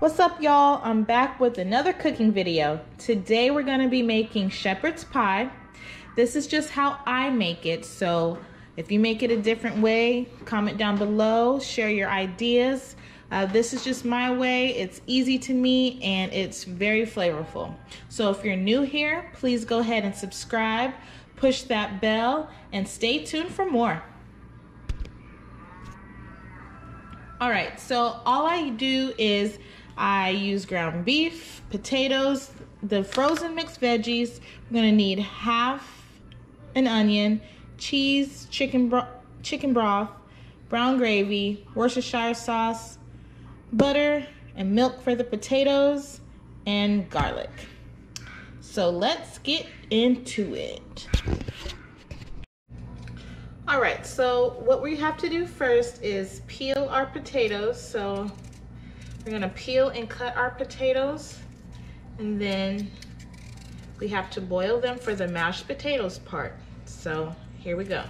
What's up, y'all? I'm back with another cooking video. Today we're going to be making shepherd's pie. This is just how I make it, so if you make it a different way, comment down below, share your ideas. This is just my way. It's easy to me and it's very flavorful. So if you're new here, please go ahead and subscribe, push that bell, and stay tuned for more. All right, so all I do is I use ground beef, potatoes, the frozen mixed veggies. I'm gonna need half an onion, cheese, chicken broth, brown gravy, Worcestershire sauce, butter, and milk for the potatoes, and garlic. So let's get into it. All right, so what we have to do first is peel our potatoes. So we're gonna peel and cut our potatoes, and then we have to boil them for the mashed potatoes part. So here we go.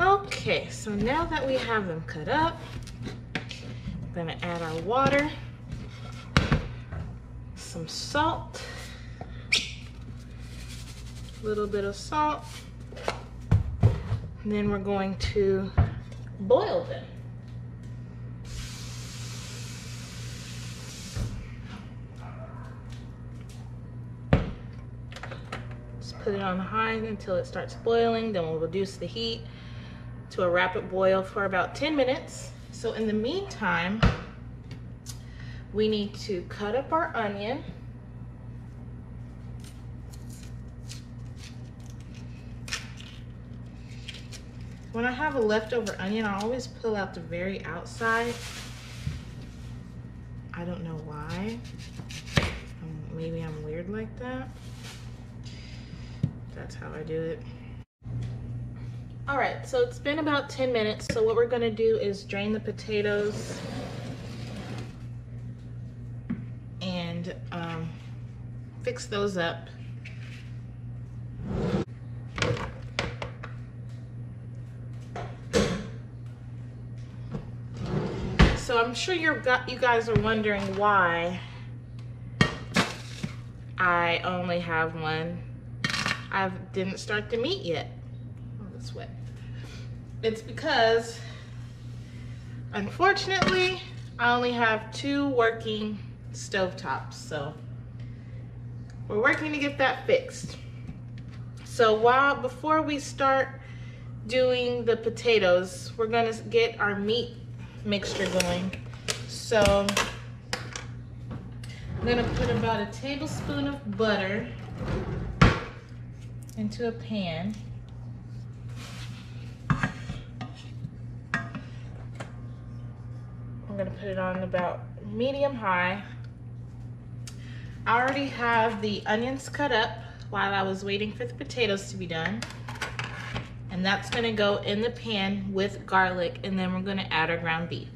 Okay, so now that we have them cut up, I'm gonna add our water, some salt, a little bit of salt, and then we're going to boil them. Just put it on high until it starts boiling, then we'll reduce the heat to a rapid boil for about 10 minutes. So in the meantime, we need to cut up our onion. When I have a leftover onion, I always pull out the very outside. I don't know why. Maybe I'm weird like that. That's how I do it. All right, so it's been about 10 minutes. So what we're gonna do is drain the potatoes and fix those up. So I'm sure you guys are wondering why I only have one. I didn't start the meat yet. Oh, it's wet. It's because, unfortunately, I only have 2 working stovetops, so we're working to get that fixed. So before we start doing the potatoes, we're gonna get our meat mixture going. So I'm gonna put about a tablespoon of butter into a pan. I'm gonna put it on about medium high. I already have the onions cut up while I was waiting for the potatoes to be done. And that's gonna go in the pan with garlic, and then we're gonna add our ground beef.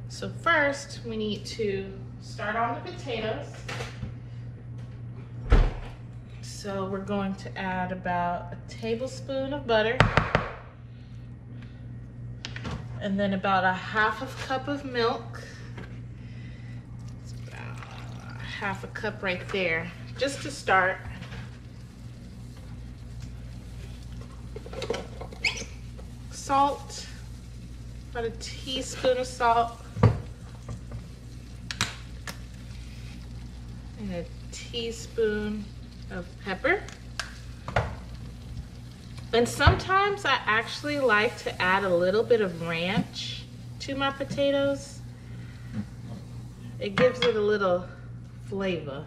So first, we need to start on the potatoes. So we're going to add about a tablespoon of butter. and then about a half a cup of milk. It's about half a cup right there, just to start. Salt, about a teaspoon of salt. And a teaspoon of pepper. And sometimes I actually like to add a little bit of ranch to my potatoes. It gives it a little flavor.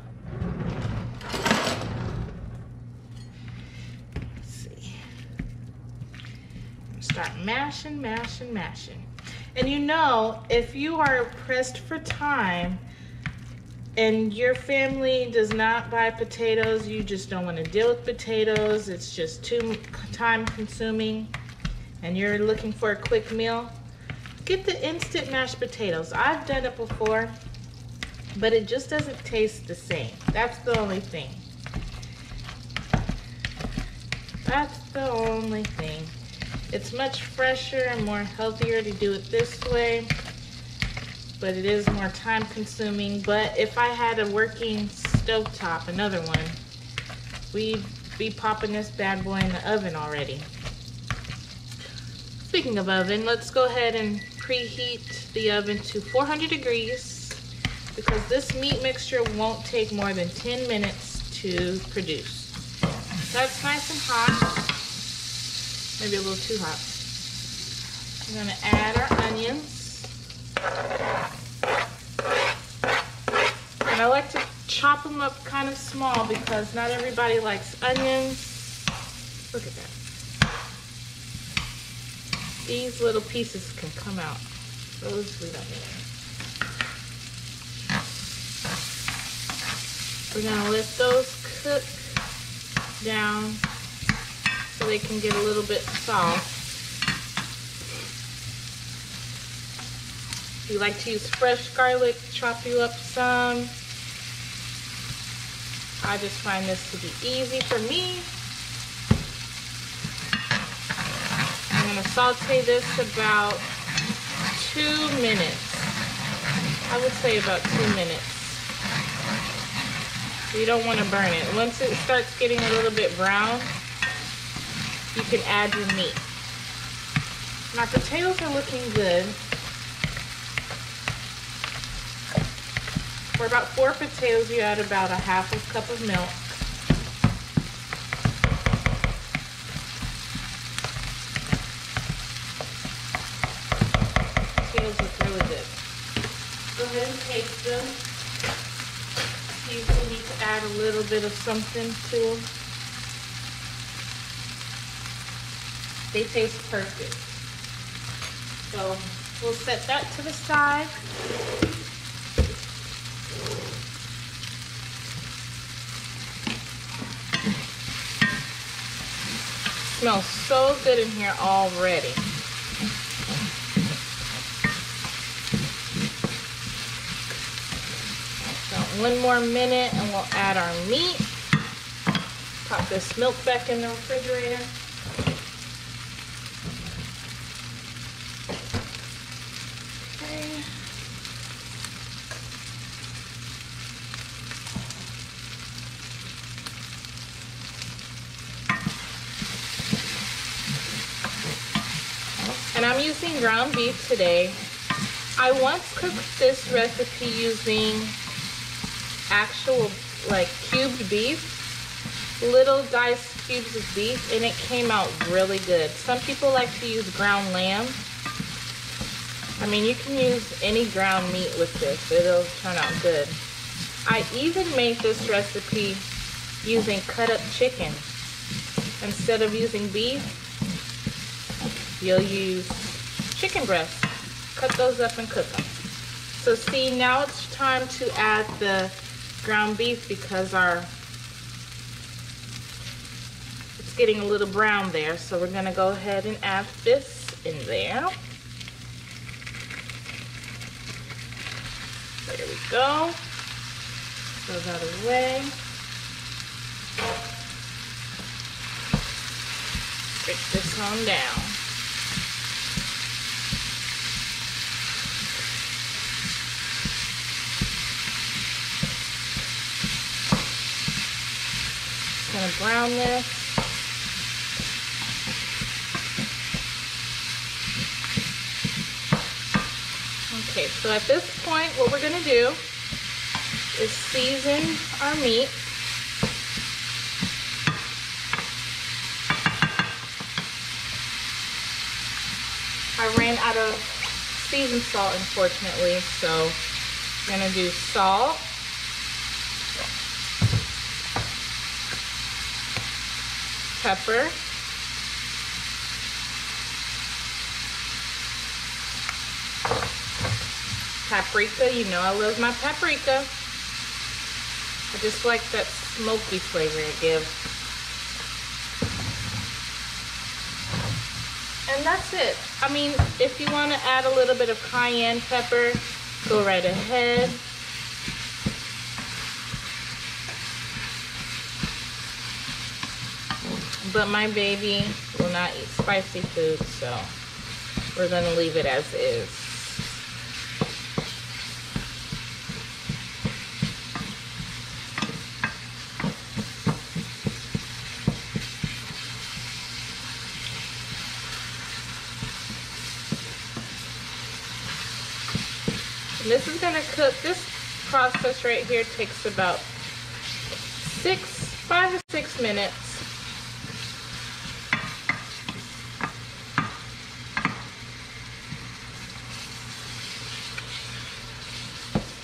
Let's see. Start mashing, mashing, mashing. And you know, if you are pressed for time and your family does not buy potatoes, you just don't want to deal with potatoes, it's just too time consuming, and you're looking for a quick meal, get the instant mashed potatoes. I've done it before, but it just doesn't taste the same. That's the only thing. That's the only thing. It's much fresher and more healthier to do it this way, but it is more time consuming. But if I had a working stovetop, another one, we'd be popping this bad boy in the oven already. Speaking of oven, let's go ahead and preheat the oven to 400 degrees because this meat mixture won't take more than 10 minutes to produce. That's nice and hot. Maybe a little too hot. We're gonna add our onions. And I like to chop them up kind of small because not everybody likes onions. Look at that. These little pieces can come out. Those we don't need. We're gonna let those cook down so they can get a little bit soft. If you like to use fresh garlic, chop you up some. I just find this to be easy for me. I'm gonna saute this about 2 minutes. I would say about 2 minutes. You don't want to burn it. Once it starts getting a little bit brown, you can add your meat. My potatoes are looking good. For about 4 potatoes, you add about a half a cup of milk. Potatoes look really good. Go ahead and taste them. See if we need to add a little bit of something to them. They taste perfect. So we'll set that to the side. Smells so good in here already. So 1 more minute and we'll add our meat. Pop this milk back in the refrigerator. Okay. And I'm using ground beef today. I once cooked this recipe using actual like cubed beef, little diced cubes of beef, and it came out really good. Some people like to use ground lamb. I mean, you can use any ground meat with this. It'll turn out good. I even made this recipe using cut up chicken. Instead of using beef, you'll use chicken breasts. Cut those up and cook them. So see, now it's time to add the ground beef because it's getting a little brown there. So we're gonna go ahead and add this in there. There we go. Throw that away. Break this on down. gonna brown this. Okay, so at this point, what we're gonna do is season our meat. I ran out of seasoned salt, unfortunately, so I'm gonna do salt, pepper, paprika. You know I love my paprika. I just like that smoky flavor it gives. And that's it. I mean, if you want to add a little bit of cayenne pepper, go right ahead. But my baby will not eat spicy food, so we're gonna leave it as is. And this is gonna cook, this process right here takes about 5 to 6 minutes.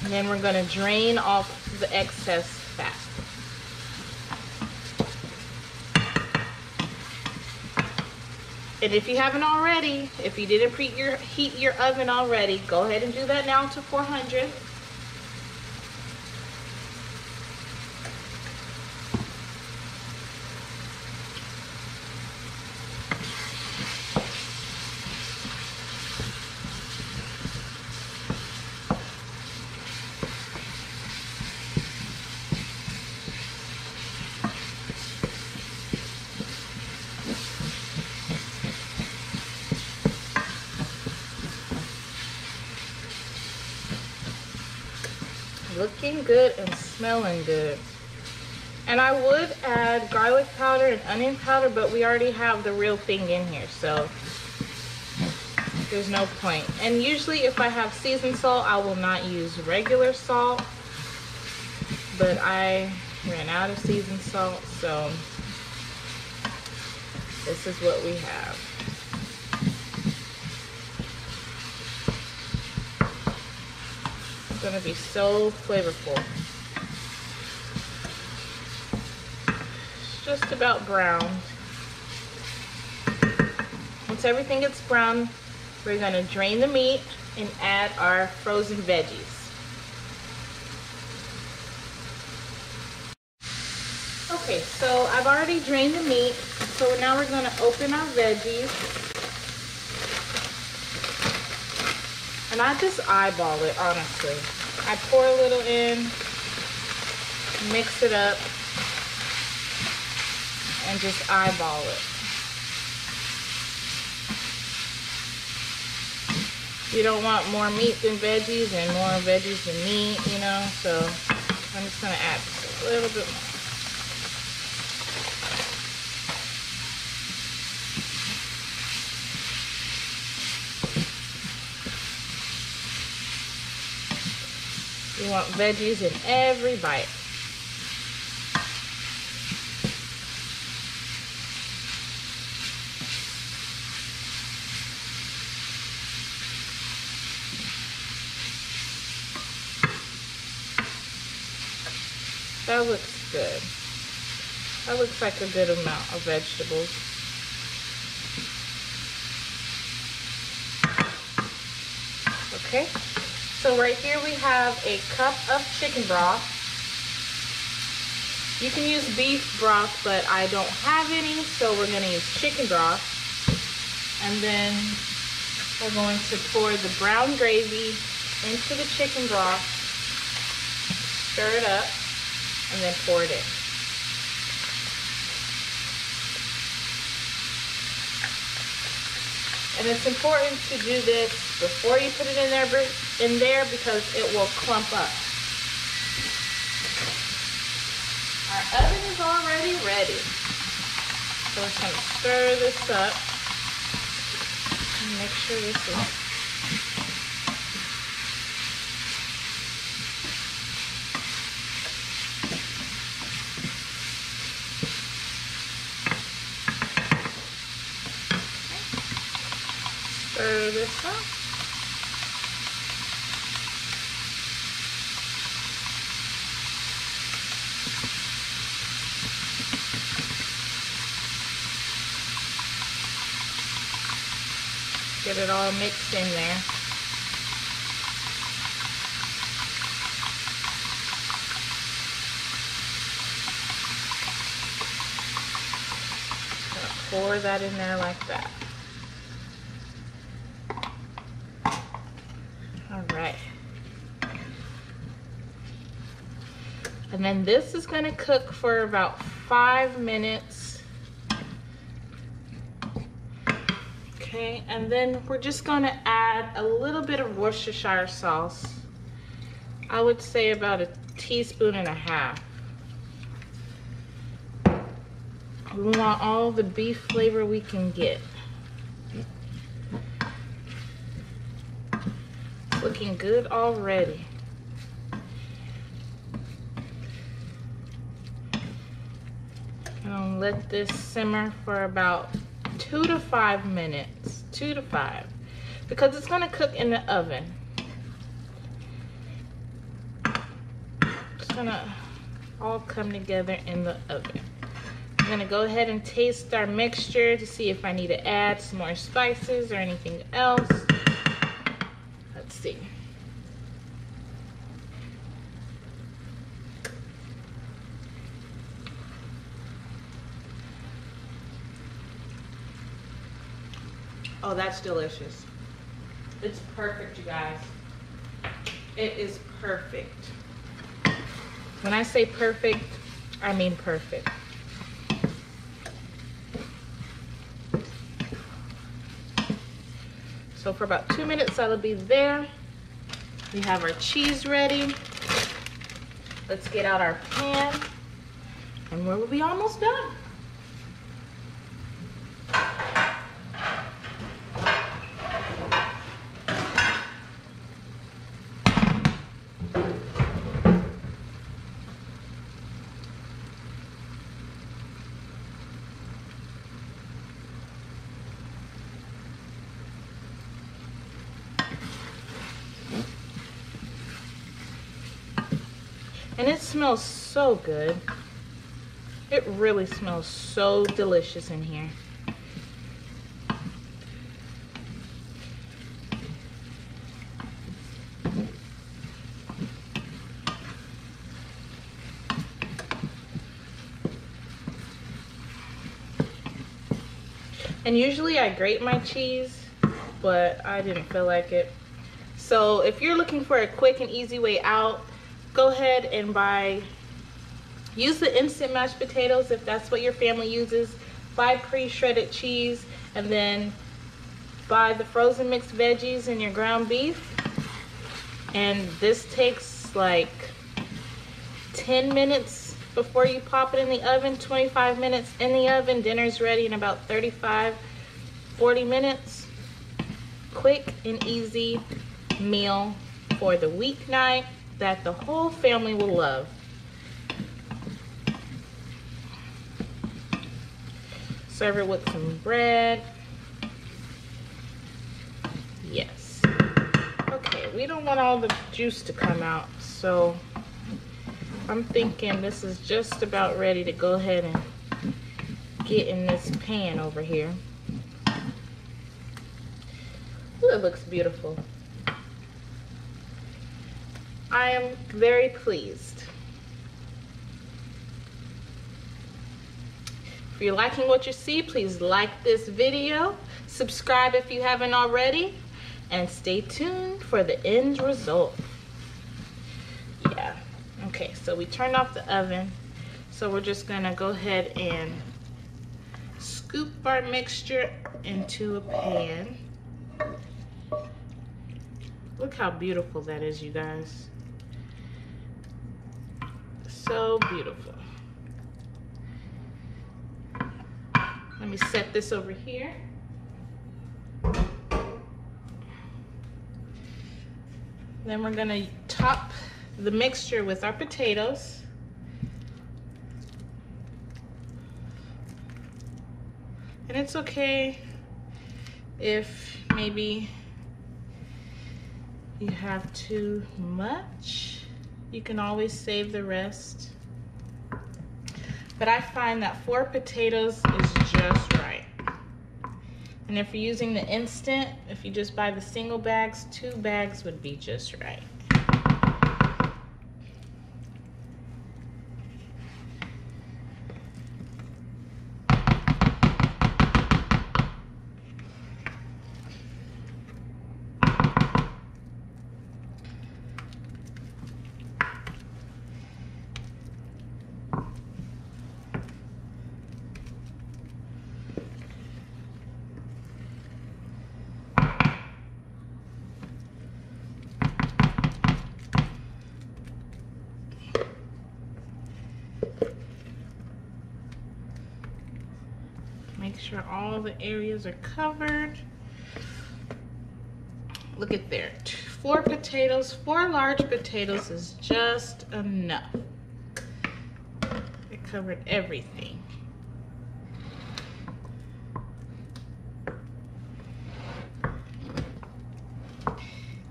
And then we're gonna drain off the excess fat. And if you haven't already, if you didn't preheat your oven already, go ahead and do that now to 400. Looking good and smelling good. And I would add garlic powder and onion powder, but we already have the real thing in here, so there's no point. And usually if I have seasoned salt, I will not use regular salt, but I ran out of seasoned salt, so this is what we have. It's gonna be so flavorful. It's just about brown. Once everything gets brown, we're gonna drain the meat and add our frozen veggies. Okay, so I've already drained the meat, so now we're gonna open our veggies. And I just eyeball it, honestly. I pour a little in, mix it up, and just eyeball it. You don't want more meat than veggies and more veggies than meat, you know, so I'm just gonna add just a little bit more. You want veggies in every bite. That looks good. That looks like a good amount of vegetables. Okay. So right here we have a cup of chicken broth. You can use beef broth, but I don't have any, so we're gonna use chicken broth. And then we're going to pour the brown gravy into the chicken broth, stir it up, and then pour it in. And it's important to do this before you put it in there because it will clump up. Our oven is already ready. So we're just gonna stir this up and make sure this is stir this up. Get it all mixed in there. Gonna pour that in there like that. All right. And then this is gonna cook for about 5 minutes. Okay, and then we're just gonna add a little bit of Worcestershire sauce. I would say about 1.5 teaspoons. We want all the beef flavor we can get. It's looking good already. And let this simmer for about 2 to 5 minutes. 2 to 5. Because it's gonna cook in the oven. It's gonna all come together in the oven. I'm gonna go ahead and taste our mixture to see if I need to add some more spices or anything else. Let's see. Oh, that's delicious. It's perfect, you guys. It is perfect. When I say perfect, I mean perfect. So for about 2 minutes, that'll be there. We have our cheese ready. Let's get out our pan, and we'll be almost done. And it smells so good. It really smells so delicious in here. And usually I grate my cheese, but I didn't feel like it. So if you're looking for a quick and easy way out, go ahead and use the instant mashed potatoes if that's what your family uses. Buy pre-shredded cheese, and then buy the frozen mixed veggies and your ground beef. And this takes like 10 minutes before you pop it in the oven, 25 minutes in the oven. Dinner's ready in about 35, 40 minutes. Quick and easy meal for the weeknight that the whole family will love. Serve it with some bread. Yes. Okay, we don't want all the juice to come out, so I'm thinking this is just about ready to go ahead and get in this pan over here. Ooh, it looks beautiful. I am very pleased. If you're liking what you see, please like this video, subscribe if you haven't already, and stay tuned for the end result. Yeah, okay, so we turned off the oven, so we're just gonna go ahead and scoop our mixture into a pan. Look how beautiful that is, you guys. So beautiful. Let me set this over here. Then we're gonna top the mixture with our potatoes. And it's okay if maybe you have too much. You can always save the rest. But I find that 4 potatoes is just right. And if you're using the instant, if you just buy the single bags, 2 bags would be just right. Make sure all the areas are covered. Look at there, 4 potatoes, 4 large potatoes is just enough. It covered everything.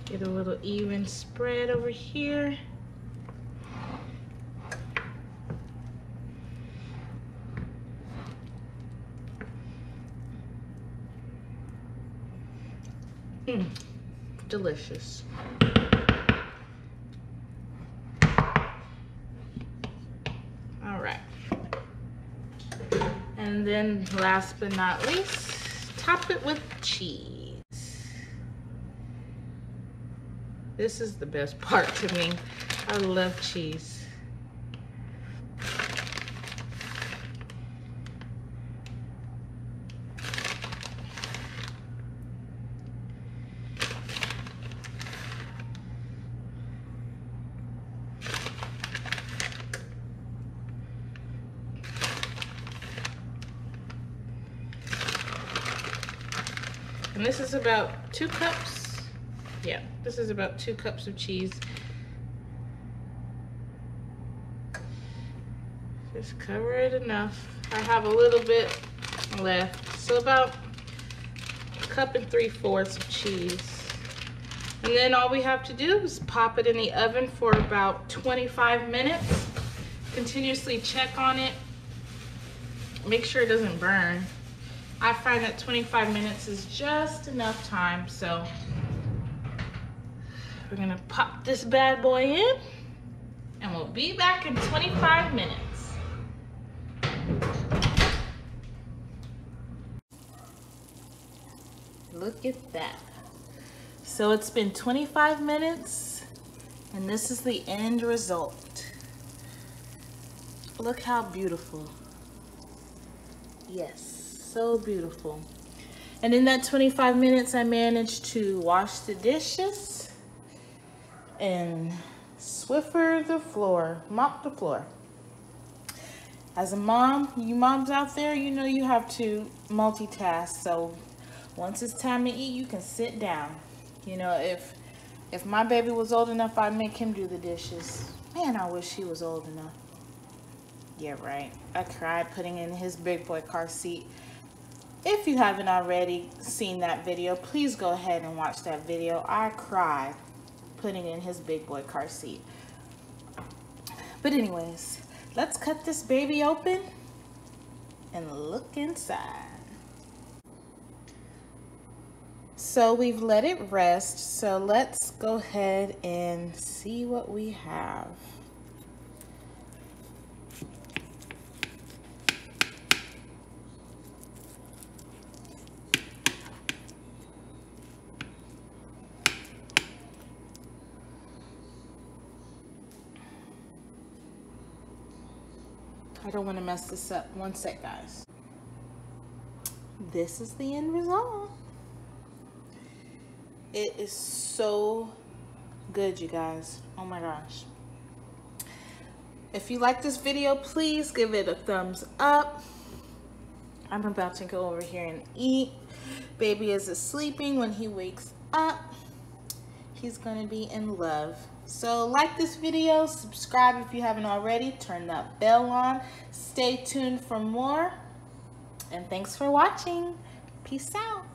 Get a little even spread over here. Delicious. All right. And then last but not least, top it with cheese. This is the best part to me. I love cheese. And this is about 2 cups. Yeah, this is about 2 cups of cheese. Just cover it enough. I have a little bit left. So about 1 3/4 cups of cheese. And then all we have to do is pop it in the oven for about 25 minutes. Continuously check on it. Make sure it doesn't burn. I find that 25 minutes is just enough time, so we're gonna pop this bad boy in, and we'll be back in 25 minutes. Look at that. So it's been 25 minutes, and this is the end result. Look how beautiful. Yes. So beautiful. And in that 25 minutes, I managed to wash the dishes and Swiffer the floor, mop the floor. As a mom, you moms out there, you know you have to multitask. So once it's time to eat, you can sit down. You know, if my baby was old enough, I'd make him do the dishes. Man, I wish he was old enough. Yeah, right. I cried putting in his big boy car seat. If you haven't already seen that video, please go ahead and watch that video. I cried putting in his big boy car seat. But anyways, let's cut this baby open and look inside. So we've let it rest. So let's go ahead and see what we have. I don't want to mess this up. One sec, guys. This is the end result. It is so good, you guys. Oh my gosh. If you like this video, please give it a thumbs up. I'm about to go over here and eat. Baby is sleeping. When he wakes up, he's gonna be in love. So like this video, subscribe if you haven't already, turn that bell on, stay tuned for more, and thanks for watching. Peace out.